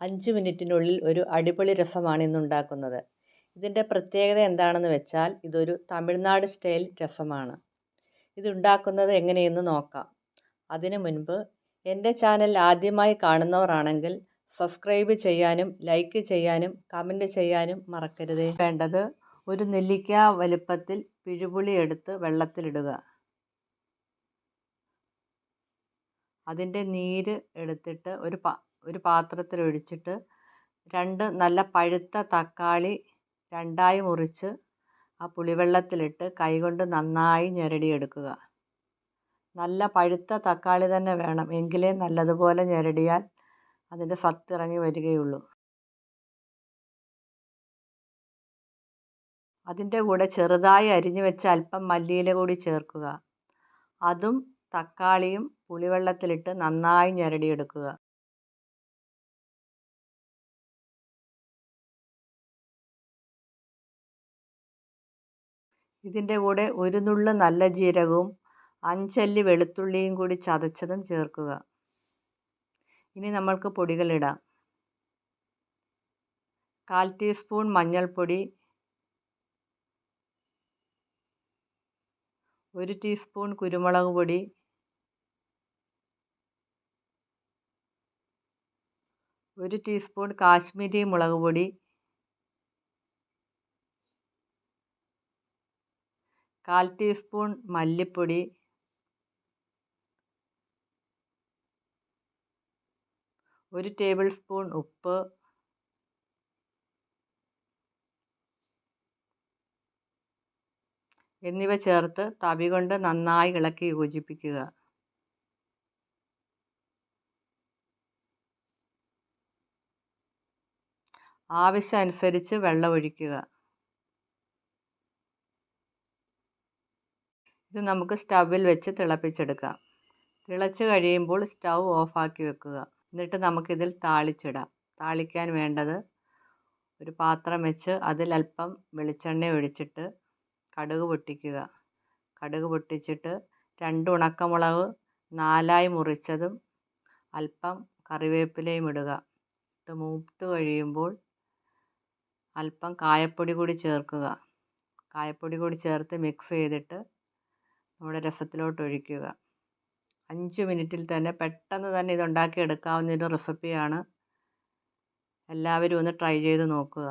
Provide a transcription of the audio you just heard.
5 മിനിറ്റിനുള്ളിൽ ഒരു അടിപൊളി രസമാണ് ഇന്ന് ഉണ്ടാക്കുന്നത്. ഇതിൻ്റെ പ്രത്യേകത എന്താണെന്ന് വെച്ചാൽ ഇതൊരു തമിഴ്നാട് സ്റ്റൈൽ രസമാണ്. ഇത് ഉണ്ടാക്കുന്നത് എങ്ങനെയെന്ന് നോക്കാം. അതിനു മുൻപ് എൻ്റെ ചാനൽ ആദ്യമായി കാണുന്നവരാണെങ്കിൽ സബ്സ്ക്രൈബ് ചെയ്യാനും ലൈക്ക് ചെയ്യാനും കമൻറ്റ് ചെയ്യാനും മറക്കരുതേ. വേണ്ടത് ഒരു നെല്ലിക്ക വലുപ്പത്തിൽ പിഴുപുളി എടുത്ത് വെള്ളത്തിലിടുക. അതിൻ്റെ നീര് എടുത്തിട്ട് ഒരു പാത്രത്തിൽ ഒഴിച്ചിട്ട് 2 നല്ല പഴുത്ത തക്കാളി രണ്ടായി മുറിച്ച് ആ പുളിവെള്ളത്തിലിട്ട് കൈകൊണ്ട് നന്നായി ഞെരടിയെടുക്കുക. നല്ല പഴുത്ത തക്കാളി തന്നെ വേണം, എങ്കിലേ നല്ലതുപോലെ ഞെരടിയാൽ അതിൻ്റെ സത്ത് ഇറങ്ങി വരികയുള്ളൂ. അതിൻ്റെ കൂടെ ചെറുതായി അരിഞ്ഞു വെച്ച അല്പം മല്ലിയില കൂടി ചേർക്കുക. അതും തക്കാളിയും പുളിവെള്ളത്തിലിട്ട് നന്നായി ഞെരടിയെടുക്കുക. ഇതിൻ്റെ കൂടെ ഒരു നുള്ള് നല്ല ജീരകവും 5 അല്ലി വെളുത്തുള്ളിയും കൂടി ചതച്ചതും ചേർക്കുക. ഇനി നമ്മൾക്ക് പൊടികളിടാം. 1/4 ടീസ്പൂൺ മഞ്ഞൾപ്പൊടി, 1 ടീസ്പൂൺ കുരുമുളക് പൊടി, 1 ടീസ്പൂൺ കാശ്മീരി മുളക് പൊടി, 1/4 ടീസ്പൂൺ മല്ലിപ്പൊടി, 1 ടേബിൾ സ്പൂൺ ഉപ്പ്, എന്നിവ ചേർത്ത് തവി കൊണ്ട് നന്നായി ഇളക്കി യോജിപ്പിക്കുക. ആവശ്യമനുസരിച്ച് വെള്ളം ഒഴിക്കുക. ഇത് നമുക്ക് സ്റ്റൗവിൽ വെച്ച് തിളപ്പിച്ചെടുക്കാം. തിളച്ച് കഴിയുമ്പോൾ സ്റ്റൗ ഓഫാക്കി വെക്കുക. എന്നിട്ട് നമുക്കിതിൽ താളിച്ചിടാം. താളിക്കാൻ വേണ്ടത് ഒരു പാത്രം വെച്ച് അതിൽ അല്പം വെളിച്ചെണ്ണ ഒഴിച്ചിട്ട് കടുക് പൊട്ടിക്കുക. കടുക് പൊട്ടിച്ചിട്ട് 2 ഉണക്കമുളക് 4ആയി മുറിച്ചതും അല്പം കറിവേപ്പിലയും ഇടുക. ഇട്ട് മൂത്ത് കഴിയുമ്പോൾ അല്പം കായപ്പൊടി കൂടി ചേർക്കുക. കായപ്പൊടി കൂടി ചേർത്ത് മിക്സ് ചെയ്തിട്ട് നമ്മുടെ രസത്തിലോട്ട് ഒഴിക്കുക. 5 മിനിറ്റിൽ തന്നെ പെട്ടെന്ന് തന്നെ ഇതുണ്ടാക്കി എടുക്കാവുന്ന ഒരു റെസിപ്പിയാണ്. എല്ലാവരും ഒന്ന് ട്രൈ ചെയ്ത് നോക്കുക.